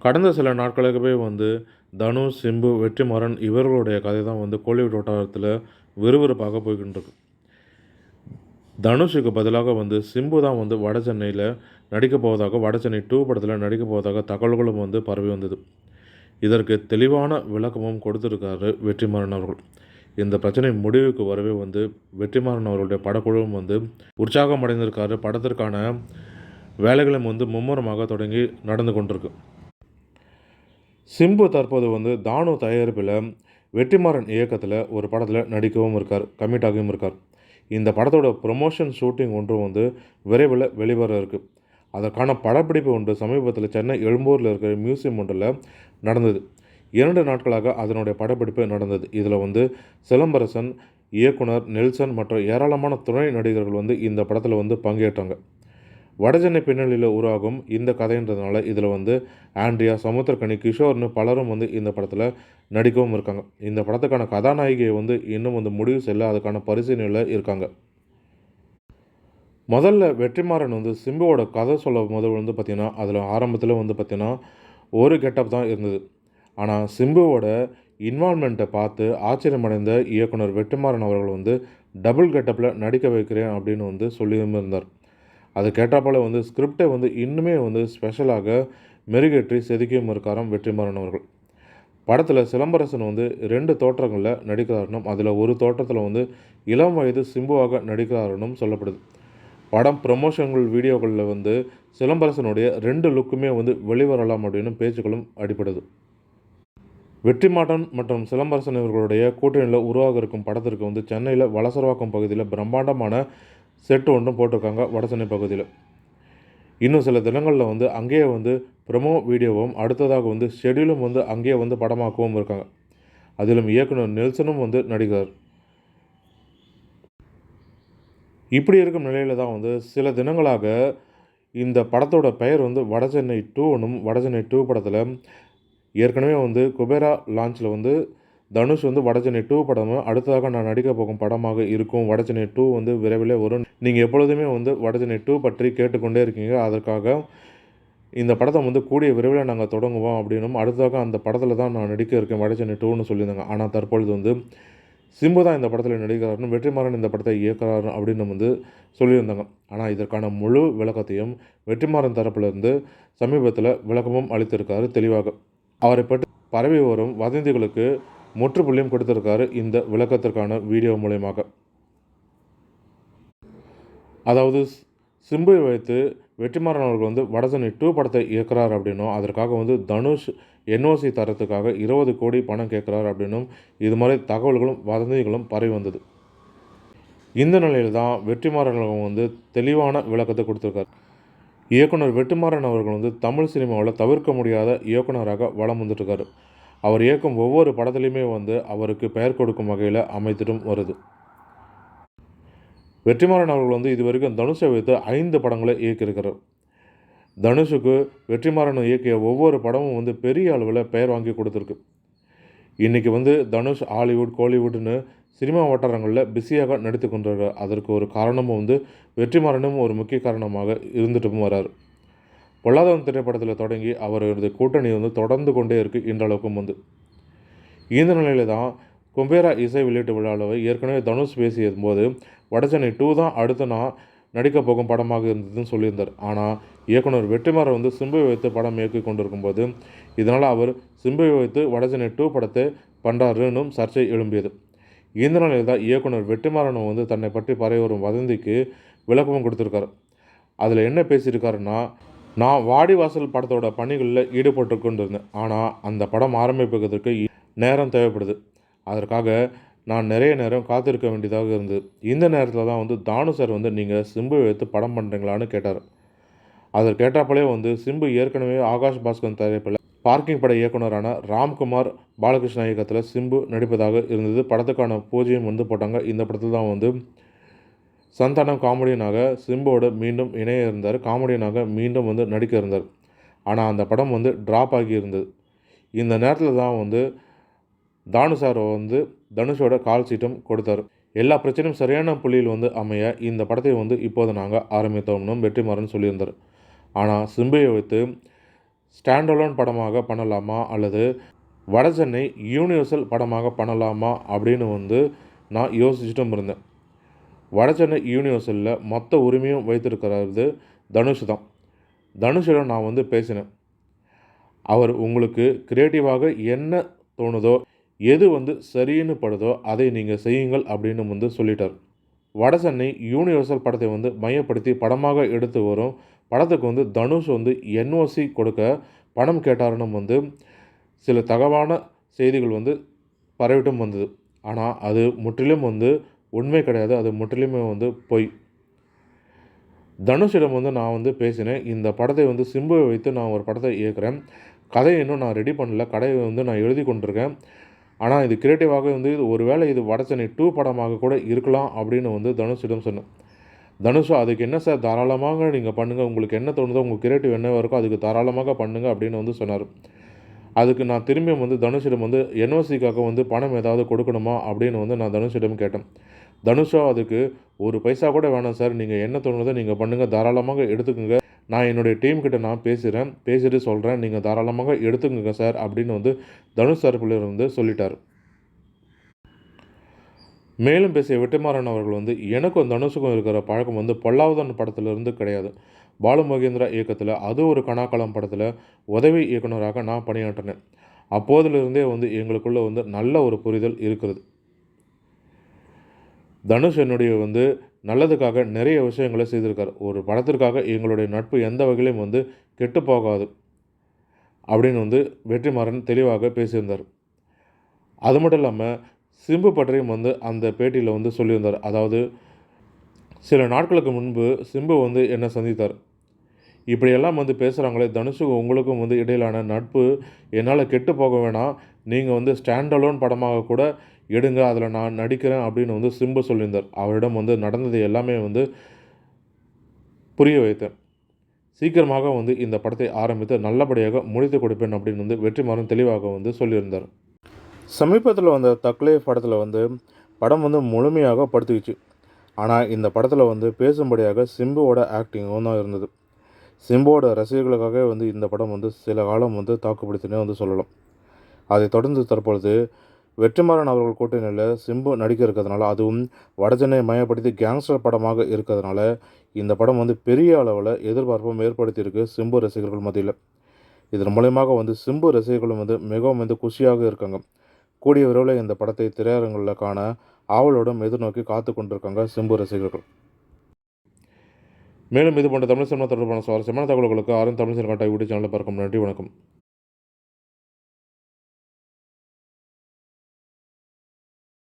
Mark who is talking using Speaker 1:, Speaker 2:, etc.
Speaker 1: கடந்த சில நாட்களாகவே வந்து தனுஷ், சிம்பு, வெற்றிமாறன் இவர்களுடைய கதை தான் வந்து கோலிவுட் வட்டாரத்தில் விறுவிறுப்பாக போய்க்கிட்டு இருக்கு. தனுஷுக்கு பதிலாக வந்து சிம்பு தான் வந்து வட சென்னையில் நடிக்கப் போவதாக, வட சென்னை 2 படத்தில் நடிக்கப் போவதாக தகவல்களும் வந்து பரவி வந்தது. இதற்கு தெளிவான விளக்கமும் கொடுத்திருக்காரு வெற்றிமாறன் அவர்கள். இந்த பிரச்சனை முடிவுக்கு வரவே வந்து வெற்றிமாறன் அவர்களுடைய படக்குழுவும் வந்து உற்சாகம் அடைந்திருக்காரு. படத்திற்கான வேலைகளும் வந்து மும்முரமாக தொடங்கி நடந்து கொண்டிருக்கு. சிம்பு தற்போது வந்து தானு தயாரிப்பில் வெற்றிமாறன் இயக்கத்தில் ஒரு படத்தில் நடிக்கவும் இருக்கார், கமிட் ஆகியும் இருக்கார். இந்த படத்தோட ப்ரொமோஷன் ஷூட்டிங் ஒன்றும் வந்து விரைவில் வெளிவர இருக்குது. அதற்கான படப்பிடிப்பு ஒன்று சமீபத்தில் சென்னை எழும்பூரில் இருக்கிற மியூசியம் ஒன்றில் நடந்தது. 2 நாட்களாக அதனுடைய படப்பிடிப்பு நடந்தது. இதில் வந்து சிலம்பரசன், இயக்குனர் நெல்சன் மற்றும் ஏராளமான துணை நடிகர்கள் வந்து இந்த படத்தில் வந்து பங்கேற்றாங்க. வடசென்னை பின்னணியில் உருவாகும் இந்த கதைன்றதுனால இதில் வந்து ஆண்ட்ரியா, சமுத்திரக்கனி, கிஷோர்னு பலரும் வந்து இந்த படத்தில் நடிக்கவும் இருக்காங்க. இந்த படத்துக்கான கதாநாயகியை வந்து இன்னும் வந்து முடிவு செய்யல, அதுக்கான பரிசீலனையில் இருக்காங்க. முதல்ல வெற்றிமாறன் வந்து சிம்புவோட கதை சொல்லும் போது வந்து பார்த்திங்கன்னா, அதில் ஆரம்பத்தில் வந்து பார்த்திங்கன்னா ஒரு கெட்டப் தான் இருந்தது. ஆனால் சிம்புவோட இன்வால்மெண்ட்டை பார்த்து ஆச்சரியமடைந்த இயக்குனர் வெற்றிமாறன் அவர்கள் வந்து டபுள் கெட்டப்பில் நடிக்க வைக்கிறேன் அப்படின்னு வந்து சொல்லியும் இருந்தார். அது கேட்டாப்போல வந்து ஸ்கிரிப்டை வந்து இன்னுமே வந்து ஸ்பெஷலாக மெருகேற்றி செதுக்கியும் இருக்காராம் வெற்றிமாறன் அவர்கள். படத்தில் சிலம்பரசன் வந்து 2 தோற்றங்களில் நடிக்கிறாருனும், அதில் ஒரு தோற்றத்தில் வந்து இளம் வயது சிம்புவாக நடிக்கிறாருனும் சொல்லப்படுது. படம் ப்ரமோஷன்கள் வீடியோக்களில் வந்து சிலம்பரசனுடைய 2 லுக்குமே வந்து வெளிவரலாம் அப்படின்னு பேச்சுக்களும் அடிப்படுது. வெற்றிமாறன் மற்றும் சிலம்பரசன் இவர்களுடைய கூட்டணியில் உருவாக இருக்கும் படத்திற்கு வந்து சென்னையில் வளசரவாக்கம் பகுதியில் பிரம்மாண்டமான செட்டு ஒன்றும் போட்டிருக்காங்க வடசென்னை பகுதியில். இன்னும் சில தினங்களில் வந்து அங்கேயே வந்து ப்ரமோ வீடியோவும் அடுத்ததாக வந்து ஷெடியூலும் வந்து அங்கேயே வந்து படமாக்கவும் இருக்காங்க. அதிலும் இயக்குனர் நெல்சனும் வந்து நடிக்கிறார். இப்படி இருக்கும் நிலையில் தான் வந்து சில தினங்களாக இந்த படத்தோட பெயர் வந்து வடசென்னை 2னும், வடசென்னை 2 படத்தில் ஏற்கனவே வந்து குபேரா லான்ச்சில் வந்து தனுஷ் வந்து வடசென்னை 2 படமும் அடுத்ததாக நான் நடிக்க போகும் படமாக இருக்கும். வடசென்னை 2 வந்து விரைவில் வரும். நீங்கள் எப்பொழுதுமே வந்து வடசென்னை 2 பற்றி கேட்டுக்கொண்டே இருக்கீங்க. அதற்காக இந்த படத்தை வந்து கூடிய விரைவில் நாங்கள் தொடங்குவோம் அப்படின்னும், அடுத்ததாக அந்த படத்தில் தான் நான் நடிக்க இருக்கேன் வடசென்னை 2ன்னு சொல்லியிருந்தாங்க. ஆனால் தற்பொழுது வந்து சிம்பு தான் இந்த படத்தில் நடிக்கிறாருன்னு, வெற்றிமாறன் இந்த படத்தை இயக்குறாரு அப்படின்னு வந்து சொல்லியிருந்தாங்க. ஆனால் இதற்கான முழு விளக்கத்தையும் வெற்றிமாறன் தரப்பிலிருந்து சமீபத்தில் விளக்கமும் அளித்திருக்காரு தெளிவாக. அவரை பற்றி பரவி வரும் வதந்திகளுக்கு முற்றுப்புள்ளியும் கொடுத்திருக்காரு இந்த விளக்கத்திற்கான வீடியோ மூலயமாக. அதாவது சிம்புவை வைத்து வெற்றிமாறன் அவர்கள் வந்து வடசென்னை 2 படத்தை இயக்குறார் அப்படின்னும், அதற்காக வந்து தனுஷ் NOC தரத்துக்காக 20 கோடி பணம் கேட்குறார் அப்படின்னும் இது மாதிரி தகவல்களும் வதந்திகளும் பரவி வந்தது. இந்த நிலையில் தான் வெற்றிமாறன் வந்து தெளிவான விளக்கத்தை கொடுத்துருக்கார். இயக்குனர் வெற்றிமாறன் அவர்கள் வந்து தமிழ் சினிமாவில் தவிர்க்க முடியாத இயக்குனராக வலம் வந்துட்டுருக்காரு. அவர் இயக்கும் ஒவ்வொரு படத்துலையுமே வந்து அவருக்கு பெயர் கொடுக்கும் வகையில் அமைத்துட்டும் வருது. வெற்றிமாறன் அவர்கள் வந்து இது வரைக்கும் தனுஷை வைத்து 5 படங்களை இயக்கியிருக்கிறார். தனுஷுக்கு வெற்றிமாறன் இயக்கிய ஒவ்வொரு படமும் வந்து பெரிய அளவில் பெயர் வாங்கி கொடுத்துருக்கு. இன்றைக்கி வந்து தனுஷ் ஹாலிவுட், கோலிவுட்னு சினிமா வட்டாரங்களில் பிஸியாக நடித்து கொண்டிருக்கார். அதற்கு ஒரு காரணமும் வந்து வெற்றிமாறனும் ஒரு முக்கிய காரணமாக இருந்துட்டும் வரார். பொல்லாதவன் திரைப்படத்தில் தொடங்கி அவரது கூட்டணி வந்து தொடர்ந்து கொண்டே இருக்குது இன்றளவுக்கும் வந்து. இந்த நிலையில் தான் குபேரா இசை வெளியீட்டு விழாவில் ஏற்கனவே தனுஷ் பேசிய போது வடசென்னை 2 தான் அடுத்து நான் நடிக்க போகும் படமாக இருந்ததுன்னு சொல்லியிருந்தார். ஆனால் இயக்குனர் வெற்றிமாறன் வந்து சிம்புவை வைத்து படம் இயக்கி கொண்டிருக்கும் போது இதனால் அவர் சிம்புவை வைத்து வடசென்னை 2 படத்தை பண்ணுறாருன்னு சர்ச்சை எழும்பியது. இந்த நிலையில் தான் இயக்குனர் வெற்றிமாறன் வந்து தன்னை பற்றி பரவி வரும் வதந்திக்கு விளக்கமும் கொடுத்துருக்காரு. அதில் என்ன பேசியிருக்காருன்னா, நான் வாடிவாசல் படத்தோட பணிகளில் ஈடுபட்டு கொண்டிருந்தேன். ஆனால் அந்த படம் ஆரம்பிப்பதற்கு நேரம் தேவைப்படுது. அதற்காக நான் நிறைய நேரம் காத்திருக்க வேண்டியதாக இருந்தது. இந்த நேரத்தில் தான் வந்து தானு சார் வந்து நீங்கள் சிம்புவை வைத்து படம் பண்ணுறீங்களான்னு கேட்டார். அதை கேட்டாப்போலே வந்து சிம்பு ஏற்கனவே ஆகாஷ் பாஸ்கர் தயாரிப்பில் பார்க்கிங் பட இயக்குனரான ராம்குமார் பாலகிருஷ்ண இயக்கத்தில் சிம்பு நடிப்பதாக இருந்தது. படத்துக்கான பூஜையும் வந்து போட்டாங்க. இந்த படத்தில் தான் வந்து சந்தானம் காமெடியனாக சிம்புவோட மீண்டும் இணைய இருந்தார். காமெடியனாக மீண்டும் வந்து நடிக்க இருந்தார். ஆனால் அந்த படம் வந்து ட்ராப் ஆகி இருந்தது. இந்த நேரத்தில் தான் வந்து தானு சார் வந்து தனுஷோட கால் சீட்டும் கொடுத்தார். எல்லா பிரச்சனையும் சரியான புள்ளியில் வந்து அமைய இந்த படத்தை வந்து இப்போது நாங்கள் ஆரம்பித்தோம்னு வெற்றிமாறன் சொல்லியிருந்தார். ஆனால் சிம்புவை வைத்து ஸ்டாண்ட் அலோன் படமாக பண்ணலாமா அல்லது வடசென்னை யூனிவர்சல் படமாக பண்ணலாமா அப்படின்னு வந்து நான் யோசிச்சுட்டும் இருந்தேன். வடசென்னை யூனிவர்சலில் மொத்த உரிமையும் வைத்திருக்கிறது தனுஷ் தான். தனுஷிடம் நான் வந்து பேசினேன். அவர் உங்களுக்கு கிரியேட்டிவாக என்ன தோணுதோ, எது வந்து சரின்னு படுதோ அதை நீங்கள் செய்யுங்கள் அப்படின்னு வந்து சொல்லிட்டார். வடசென்னை யூனிவர்சல் படத்தை வந்து மையப்படுத்தி படமாக எடுத்து வரும் படத்துக்கு வந்து தனுஷ் வந்து என்ஓசி கொடுக்க பணம் கேட்டாருன்னு வந்து சில தகவலான செய்திகள் வந்து பரவிட்டும் வந்தது. ஆனால் அது முற்றிலும் வந்து உண்மை கிடையாது. அது முற்றிலுமே வந்து பொய். தனுஷிடம் வந்து நான் வந்து பேசினேன். இந்த படத்தை வந்து சிம்புவை வைத்து நான் ஒரு படத்தை இயக்குறேன். கதையை இன்னும் நான் ரெடி பண்ணல. கதையை வந்து நான் எழுதி கொண்டிருக்கேன். ஆனால் இது கிரியேட்டிவாக வந்து ஒரு வேளை இது வடசென்னை 2 படமாக கூட இருக்கலாம் அப்படின்னு வந்து தனுஷிடம் சொன்னேன். தனுஷ் அதுக்கு என்ன சார் தாராளமாக நீங்கள் பண்ணுங்கள். உங்களுக்கு என்ன தோணுதோ உங்கள் கிரியேட்டிவ் என்னவா இருக்கோ அதுக்கு தாராளமாக பண்ணுங்கள் அப்படின்னு வந்து சொன்னார். அதுக்கு நான் திரும்பியும் வந்து தனுஷிடம் வந்து என்ஓசிக்காக வந்து பணம் ஏதாவது கொடுக்கணுமா அப்படின்னு வந்து நான் தனுஷிடம் கேட்டேன். தனுஷோ அதுக்கு ஒரு பைசா கூட வேணாம் சார். நீங்கள் என்ன தோணுதோ நீங்கள் பண்ணுங்கள். தாராளமாக எடுத்துக்கோங்க. நான் என்னுடைய டீம் கிட்ட நான் பேசுகிறேன். பேசிட்டு சொல்கிறேன். நீங்கள் தாராளமாக எடுத்துக்கோங்க சார் அப்படின்னு வந்து தனுஷ் தரப்பில் இருந்து சொல்லிட்டார். மேலும் பேசிய வெற்றிமாறன் அவர்கள் வந்து எனக்கும் தனுஷுக்கும் இருக்கிற பழக்கம் வந்து பொல்லாவதன் படத்திலிருந்து கிடையாது. பாலு மகேந்திரா இயக்கத்தில் அது ஒரு கனாக்காலம் படத்தில் உதவி இயக்குனராக நான் பணியாற்றினேன். அப்போதிலிருந்தே வந்து எங்களுக்குள்ளே வந்து நல்ல ஒரு புரிதல் இருக்கிறது. தனுஷ் என்னுடைய வந்து நல்லதுக்காக நிறைய விஷயங்களை செய்திருக்கார். ஒரு படத்திற்காக எங்களுடைய நட்பு எந்த வகையிலும் வந்து கெட்டு போகாது அப்படின்னு வந்து வெற்றிமாறன் தெளிவாக பேசியிருந்தார். அது மட்டும் இல்லாமல் சிம்பு பற்றியும் வந்து அந்த பேட்டியில் வந்து சொல்லியிருந்தார். அதாவது சில நாட்களுக்கு முன்பு சிம்பு வந்து என்னை சந்தித்தார். இப்படியெல்லாம் வந்து பேசுகிறாங்களே தனுஷுக்கும் உங்களுக்கும் வந்து இடையிலான நட்பு என்னால் கெட்டு போக வேணாம். நீங்கள் வந்து ஸ்டாண்ட் அலோன் படமாக கூட எடுங்க. அதில் நான் நடிக்கிறேன் அப்படின்னு வந்து சிம்பு சொல்லியிருந்தார். அவரிடம் வந்து நடந்தது எல்லாமே வந்து புரிய வைத்தேன். சீக்கிரமாக வந்து இந்த படத்தை ஆரம்பித்து நல்லபடியாக முடித்து கொடுப்பேன் அப்படின்னு வந்து வெற்றிமாறன் தெளிவாக வந்து சொல்லியிருந்தார். சமீபத்தில் வந்த தக்லைஃப் படத்தில் வந்து படம் வந்து முழுமையாக படுத்துக்கிச்சு. ஆனால் இந்த படத்தில் வந்து பேசும்படியாக சிம்புவோட ஆக்டிங்கும் தான் இருந்தது. சிம்புவோட ரசிகர்களுக்காகவே வந்து இந்த படம் வந்து சில காலம் வந்து தாக்குப்பிடித்துனே வந்து சொல்லலாம். அதை தொடர்ந்து தற்பொழுது வெற்றிமாறன் அவர்கள் கூட்டணியில் சிம்பு நடிக்க இருக்கிறதுனால, அதுவும் வடசென்னை மையப்படுத்தி கேங்ஸ்டர் படமாக இருக்கிறதுனால இந்த படம் வந்து பெரிய அளவில் எதிர்பார்ப்பும் ஏற்படுத்தியிருக்கு சிம்பு ரசிகர்கள் மத்தியில். இதன் மூலயமாக வந்து சிம்பு ரசிகர்களும் வந்து மிகவும் வந்து குஷியாக இருக்காங்க. கூடிய விரைவில் இந்த படத்தை திரையரங்குகளில் காண ஆவலோடும் எதிர்நோக்கி காத்து கொண்டிருக்காங்க சிம்பு ரசிகர்கள். மேலும் இது போன்ற தமிழ் சினிமா தொடர்பான சுவாரஸ்யமான தகவல்களுக்கு தமிழ் சினிமா யூடியூப் சேனலை பார்க்கும். நன்றி, வணக்கம்.